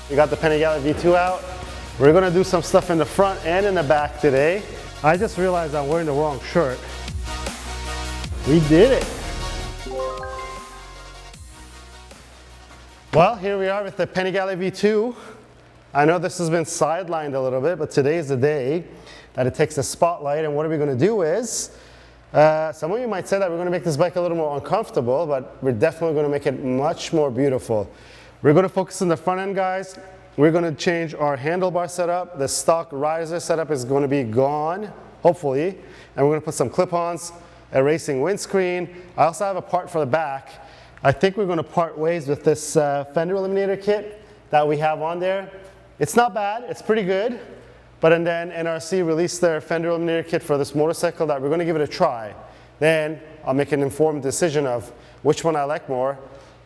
We got the Panigale V2 out. We're gonna do some stuff in the front and in the back today. I just realized I'm wearing the wrong shirt. We did it. Well, here we are with the Panigale V2. I know this has been sidelined a little bit, but today is the day that it takes the spotlight. And what we're gonna do is, some of you might say that we're gonna make this bike a little more uncomfortable, but we're definitely gonna make it much more beautiful. We're gonna focus on the front end, guys. We're gonna change our handlebar setup. The stock riser setup is gonna be gone, hopefully. And we're gonna put some clip-ons, a racing windscreen. I also have a part for the back. I think we're gonna part ways with this Fender Eliminator kit that we have on there. It's not bad, it's pretty good. But and then NRC released their Fender Eliminator kit for this motorcycle that we're gonna give it a try. Then I'll make an informed decision of which one I like more.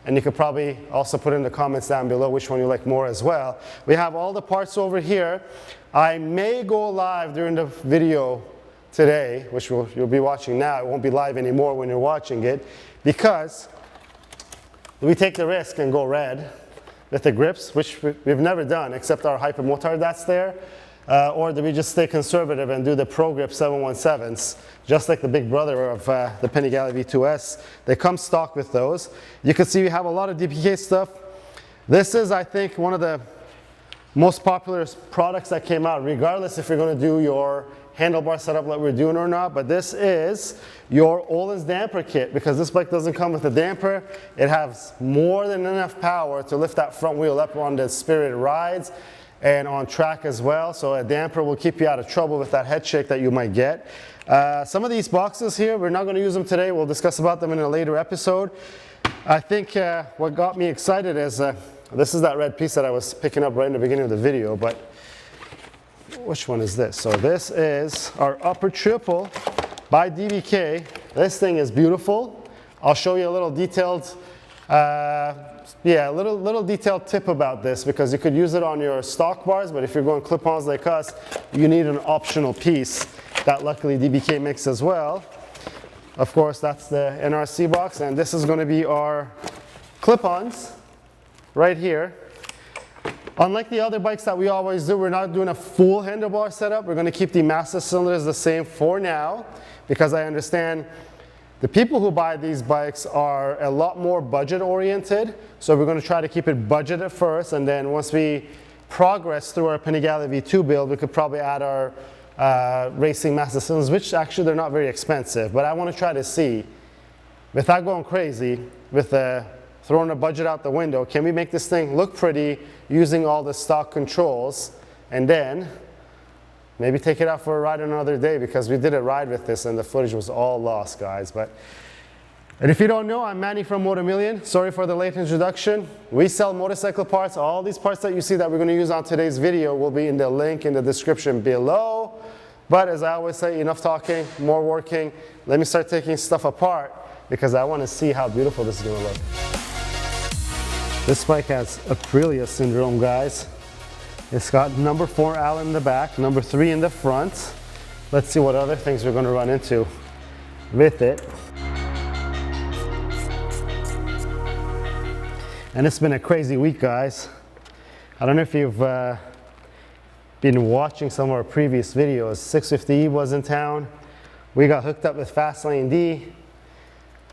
And you could probably also put in the comments down below which one you like more as well. We have all the parts over here. I may go live during the video today, which you'll be watching now. It won't be live anymore when you're watching it, because we take the risk and go red with the grips, which we've never done except our hyper motard that's there. Or do we just stay conservative and do the Pro Grip 717s, just like the big brother of the Panigale V2S. They come stock with those. You can see we have a lot of DPK stuff. This is, I think, one of the most popular products that came out, regardless if you're going to do your handlebar setup like we're doing or not. But this is your Ohlins damper kit, because this bike doesn't come with a damper. It has more than enough power to lift that front wheel up on the spirited rides and on track as well. So a damper will keep you out of trouble with that head shake that you might get. Some of these boxes here, we're not going to use them today. We'll discuss about them in a later episode. I think what got me excited is, this is that red piece that I was picking up right in the beginning of the video, but which one is this? So this is our upper triple by DBK. This thing is beautiful. I'll show you a little detailed little detailed tip about this, because you could use it on your stock bars, but if you're going clip-ons like us, you need an optional piece that luckily DBK makes as well. Of course, that's the NRC box, and this is going to be our clip-ons right here. Unlike the other bikes that we always do, we're not doing a full handlebar setup. We're going to keep the master cylinders the same for now, because I understand the people who buy these bikes are a lot more budget oriented. So we're going to try to keep it budgeted first, and then once we progress through our Panigale V2 build, we could probably add our racing master cylinders, which actually they're not very expensive. But I want to try to see, without going crazy, with throwing the budget out the window, can we make this thing look pretty using all the stock controls, and then maybe take it out for a ride another day, because we did a ride with this and the footage was all lost, guys. And if you don't know, I'm Manny from Motomillion. Sorry for the late introduction. We sell motorcycle parts. All these parts that you see that we're going to use on today's video will be in the link in the description below. But as I always say, enough talking, more working. Let me start taking stuff apart, because I want to see how beautiful this is going to look. This bike has Aprilia syndrome, guys. It's got number 4 Allen in the back, number 3 in the front. Let's see what other things we're going to run into with it. And it's been a crazy week, guys. I don't know if you've been watching some of our previous videos. 650E was in town. We got hooked up with Fastlane D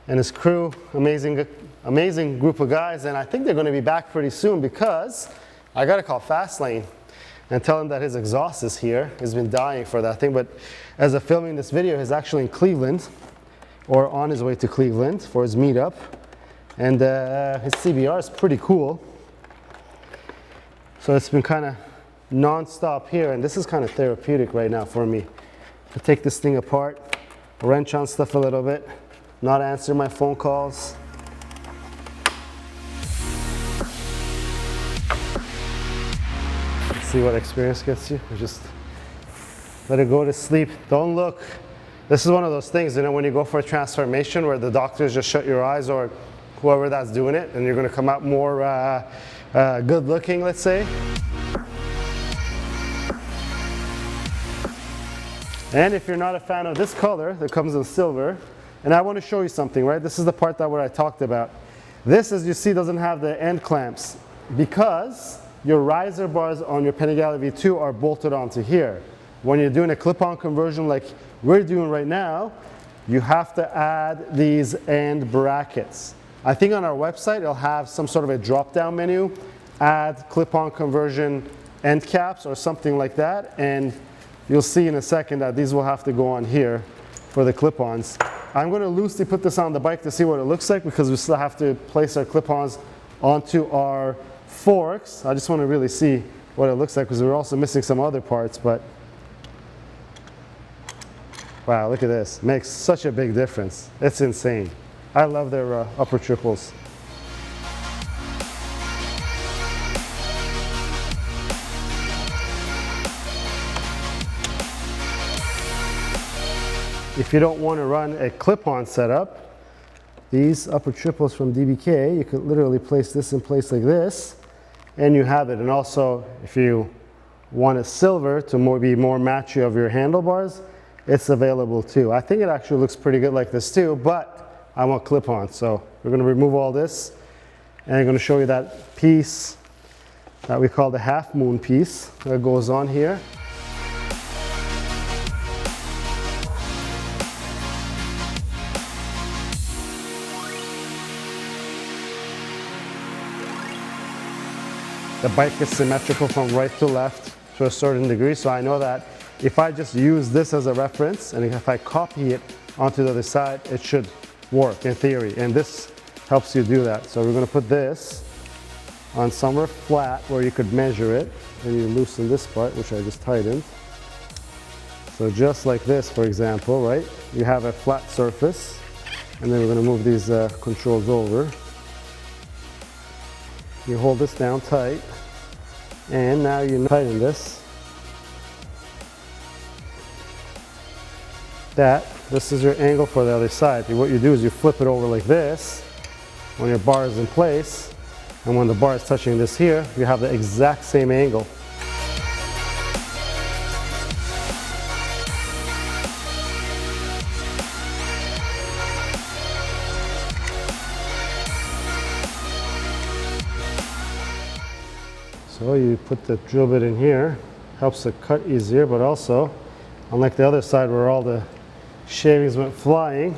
and his crew. Amazing group of guys. And I think they're going to be back pretty soon, because I got to call Fastlane and tell him that his exhaust is here. He's been dying for that thing, but as of filming this video, he's actually in Cleveland, or on his way to Cleveland for his meetup. And his CBR is pretty cool. So it's been kind of non-stop here, and this is kind of therapeutic right now for me, to take this thing apart, wrench on stuff a little bit, not answer my phone calls. See what experience gets you. Just let it go to sleep. Don't look. This is one of those things, you know, when you go for a transformation where the doctors just shut your eyes, or whoever that's doing it, and you're going to come out more good looking, let's say. And if you're not a fan of this color that comes in silver, and I want to show you something, right? This is the part that where I talked about. This, as you see, doesn't have the end clamps, because your riser bars on your Panigale V2 are bolted onto here. When you're doing a clip-on conversion like we're doing right now, you have to add these end brackets. I think on our website it'll have some sort of a drop-down menu, add clip-on conversion end caps or something like that, and you'll see in a second that these will have to go on here for the clip-ons. I'm going to loosely put this on the bike to see what it looks like because we still have to place our clip-ons onto our forks. I just want to really see what it looks like because we're also missing some other parts, but wow, look at this. Makes such a big difference. It's insane. I love their upper triples. If you don't want to run a clip-on setup, these upper triples from DBK, you could literally place this in place like this, and you have it. And also, if you want a silver to be more matchy of your handlebars, it's available too. I think it actually looks pretty good like this too, but I want clip-on. So we're going to remove all this, and I'm going to show you that piece that we call the half moon piece that goes on here. The bike is symmetrical from right to left to a certain degree, so I know that if I just use this as a reference and if I copy it onto the other side, it should work in theory, and this helps you do that. So we're going to put this on somewhere flat where you could measure it, and you loosen this part, which I just tightened. So just like this, for example, right? You have a flat surface, and then we're going to move these controls over. You hold this down tight, and now you tighten this. This is your angle for the other side. What you do is you flip it over like this when your bar is in place, and when the bar is touching this here, you have the exact same angle. So you put the drill bit in here, helps it cut easier, but also, unlike the other side where all the shavings went flying,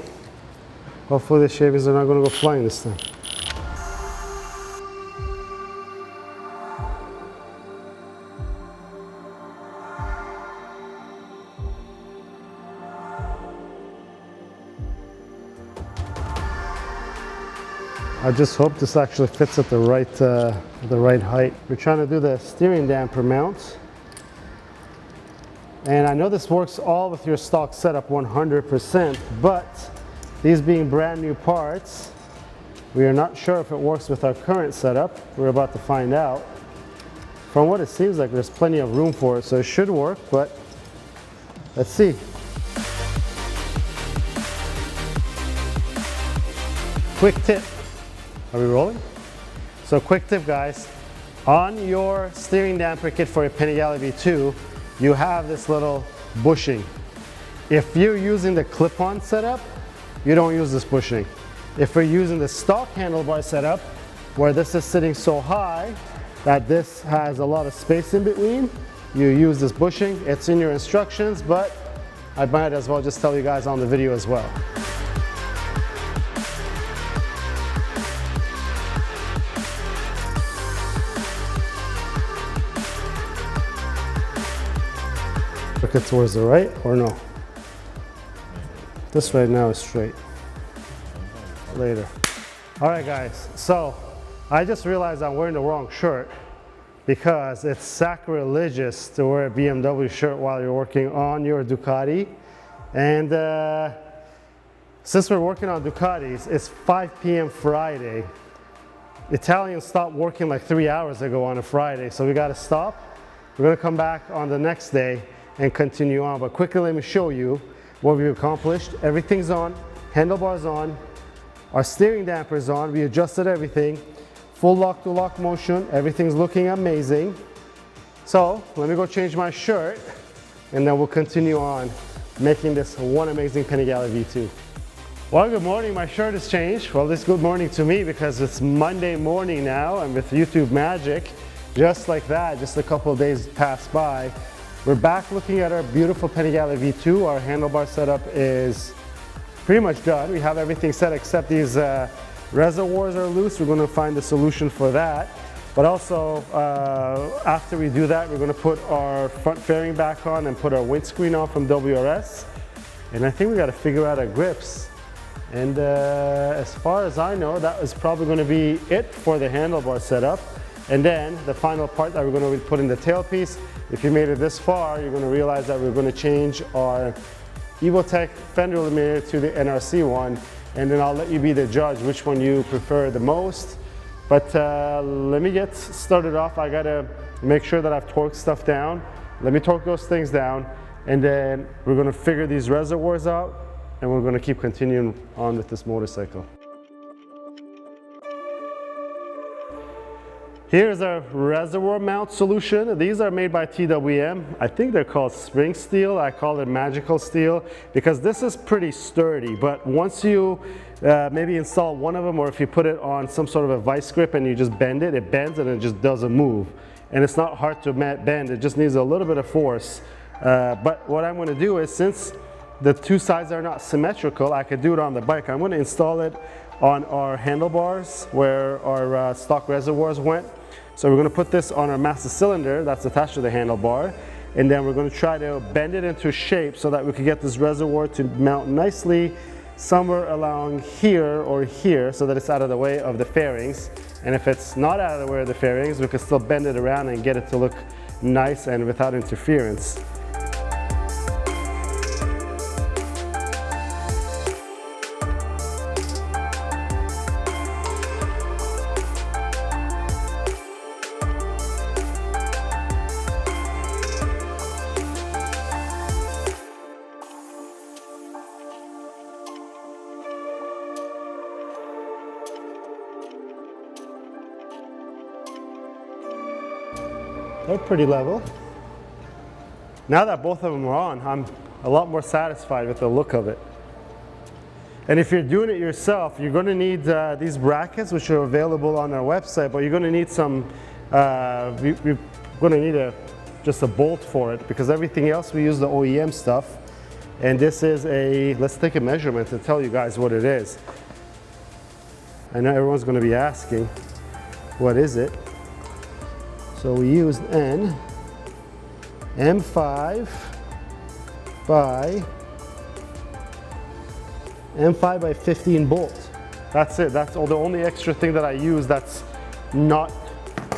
hopefully the shavings are not going to go flying this time. I just hope this actually fits at the right height. We're trying to do the steering damper mount. And I know this works all with your stock setup 100%, but these being brand new parts, we are not sure if it works with our current setup. We're about to find out. From what it seems like, there's plenty of room for it, so it should work, but let's see. Quick tip. Are we rolling? So quick tip, guys. On your steering damper kit for your Panigale V2, you have this little bushing. If you're using the clip-on setup, you don't use this bushing. If we're using the stock handlebar setup, where this is sitting so high that this has a lot of space in between, you use this bushing. It's in your instructions, but I might as well just tell you guys on the video as well. Look it towards the right or no? This right now is straight. Later. All right, guys, so I just realized I'm wearing the wrong shirt because it's sacrilegious to wear a BMW shirt while you're working on your Ducati. And since we're working on Ducatis, it's 5 p.m. Friday. Italians stopped working like 3 hours ago on a Friday, so we got to stop. We're going to come back on the next day and continue on, but quickly let me show you what we've accomplished. Everything's on, handlebars on, our steering damper is on, we adjusted everything, full lock to lock motion, everything's looking amazing. So let me go change my shirt, and then we'll continue on making this one amazing Panigale V2. Well, good morning, my shirt has changed. Well, this is good morning to me because it's Monday morning now, and with YouTube magic, just like that, just a couple of days passed by. We're back looking at our beautiful Panigale V2. Our handlebar setup is pretty much done. We have everything set except these reservoirs are loose. We're going to find a solution for that. But also, after we do that, we're going to put our front fairing back on and put our windscreen on from WRS. And I think we got to figure out our grips. And as far as I know, that is probably going to be it for the handlebar setup. And then the final part that we're going to put in the tailpiece. If you made it this far, you're going to realize that we're going to change our Evotech Fender Eliminator to the NRC one. And then I'll let you be the judge which one you prefer the most. But let me get started off. I gotta make sure that I've torqued stuff down. Let me torque those things down, and then we're gonna figure these reservoirs out, and we're gonna keep continuing on with this motorcycle. Here's our reservoir mount solution. These are made by TWM. I think they're called spring steel. I call it magical steel because this is pretty sturdy, but once you maybe install one of them, or if you put it on some sort of a vice grip and you just bend it, it bends and it just doesn't move. And it's not hard to bend, it just needs a little bit of force. But what I'm gonna do is, since the two sides are not symmetrical, I could do it on the bike. I'm gonna install it on our handlebars where our stock reservoirs went. So we're going to put this on our master cylinder that's attached to the handlebar, and then we're going to try to bend it into shape so that we can get this reservoir to mount nicely somewhere along here or here so that it's out of the way of the fairings. And if it's not out of the way of the fairings, we can still bend it around and get it to look nice and without interference. They're pretty level. Now that both of them are on, I'm a lot more satisfied with the look of it. And if you're doing it yourself, you're going to need these brackets, which are available on our website, but you're going to need some, you're going to need just a bolt for it, because everything else we use the OEM stuff. And this is let's take a measurement to tell you guys what it is. I know everyone's going to be asking, what is it? So we used M5 by 15 bolt. That's it. That's the only extra thing that I use that's not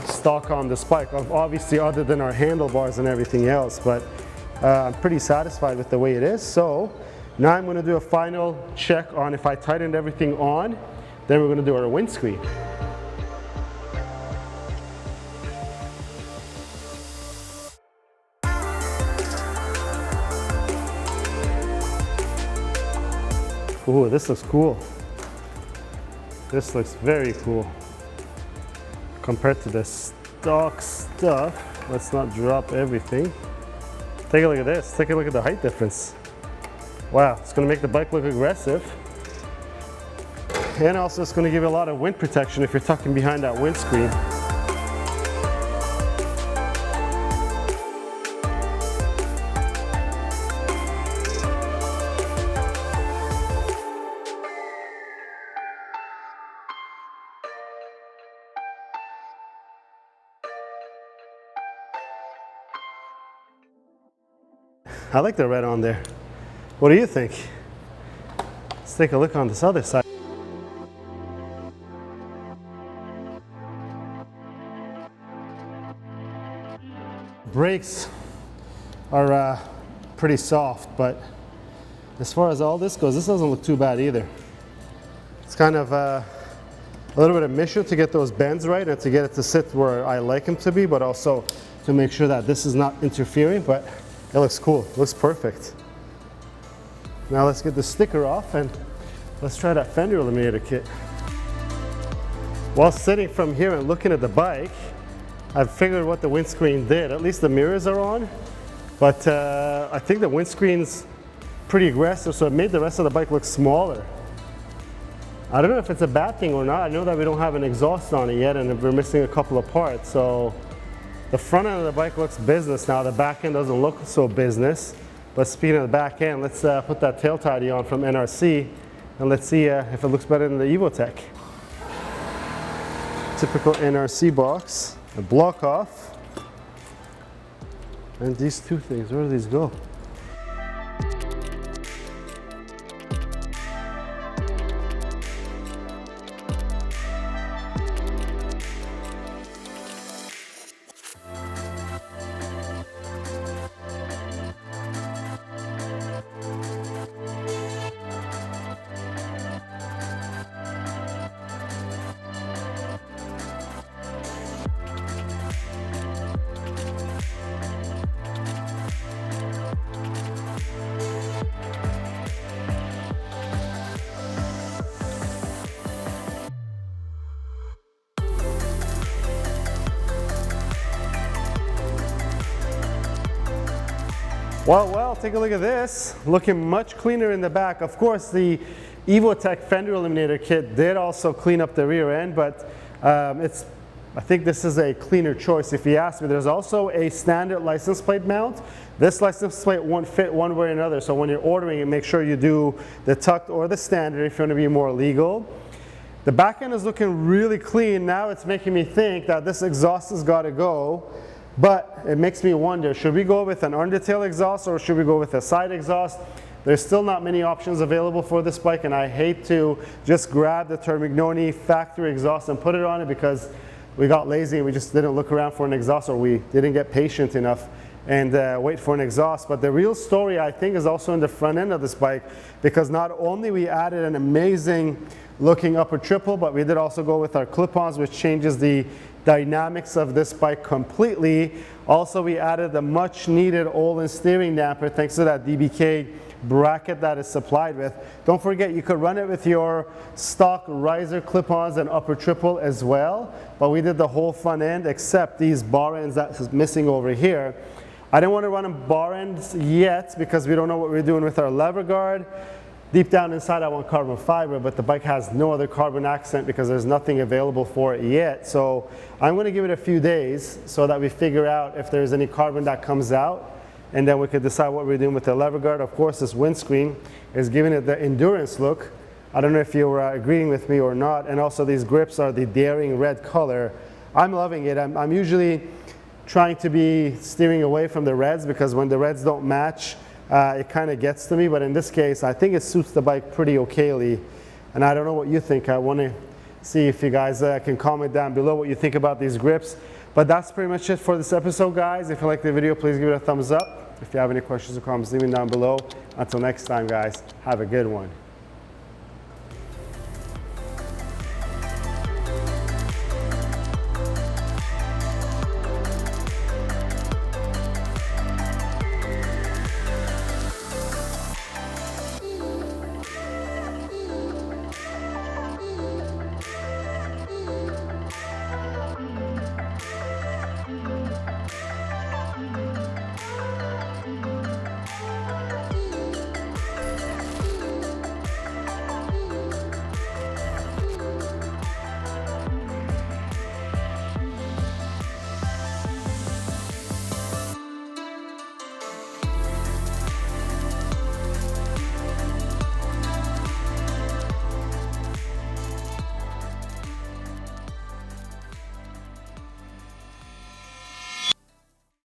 stock on this bike. Obviously, other than our handlebars and everything else, but I'm pretty satisfied with the way it is. So now I'm going to do a final check on if I tightened everything on. Then we're going to do our windscreen. Ooh, this looks cool. This looks very cool. Compared to the stock stuff, let's not drop everything. Take a look at this. Take a look at the height difference. Wow, it's going to make the bike look aggressive. And also it's going to give you a lot of wind protection if you're tucking behind that windscreen. I like the red on there. What do you think? Let's take a look on this other side. Brakes are pretty soft, but as far as all this goes, this doesn't look too bad either. It's kind of a little bit of mission to get those bends right and to get it to sit where I like them to be, but also to make sure that this is not interfering, but it looks cool. It looks perfect. Now let's get the sticker off and let's try that Fender Eliminator kit. While sitting from here and looking at the bike, I've figured what the windscreen did. At least the mirrors are on, but I think the windscreen's pretty aggressive, so it made the rest of the bike look smaller. I don't know if it's a bad thing or not. I know that we don't have an exhaust on it yet and we're missing a couple of parts, so The front end of the bike looks business now. The back end doesn't look so business. But speaking of the back end, let's put that tail tidy on from NRC and let's see if it looks better than the Evotech. Typical NRC box, a block off, and these two things, where do these go? Well, take a look at this. Looking much cleaner in the back. Of course, the Evotech Fender Eliminator kit did also clean up the rear end, but I think this is a cleaner choice if you ask me. There's also a standard license plate mount. This license plate won't fit one way or another, so when you're ordering it, make sure you do the tucked or the standard if you want to be more legal. The back end is looking really clean. Now it's making me think that this exhaust has got to go. But it makes me wonder, should we go with an undertail exhaust or should we go with a side exhaust? There's still not many options available for this bike, and I hate to just grab the Termignoni factory exhaust and put it on it because we got lazy and we just didn't look around for an exhaust, or we didn't get patient enough and wait for an exhaust. But the real story, I think, is also in the front end of this bike, because not only we added an amazing looking upper triple, but we did also go with our Clip-Ons, which changes the dynamics of this bike completely. Also, we added the much needed Ohlins Steering Damper thanks to that DBK bracket that is supplied with. Don't forget, you could run it with your stock riser Clip-Ons and upper triple as well, but we did the whole front end except these bar ends that's missing over here. I didn't want to run them bar ends yet because we don't know what we're doing with our lever guard. Deep down inside I want carbon fiber, but the bike has no other carbon accent because there's nothing available for it yet. So I'm going to give it a few days so that we figure out if there's any carbon that comes out, and then we could decide what we're doing with the lever guard. Of course, this windscreen is giving it the endurance look. I don't know if you're agreeing with me or not. And also these grips are the daring red color. I'm loving it. I'm usually trying to be steering away from the reds because when the reds don't match, it kind of gets to me, but in this case, I think it suits the bike pretty okayly, and I don't know what you think. I want to see if you guys can comment down below what you think about these grips. But that's pretty much it for this episode, guys. If you like the video, please give it a thumbs up. If you have any questions or comments, leave them down below. Until next time, guys, have a good one.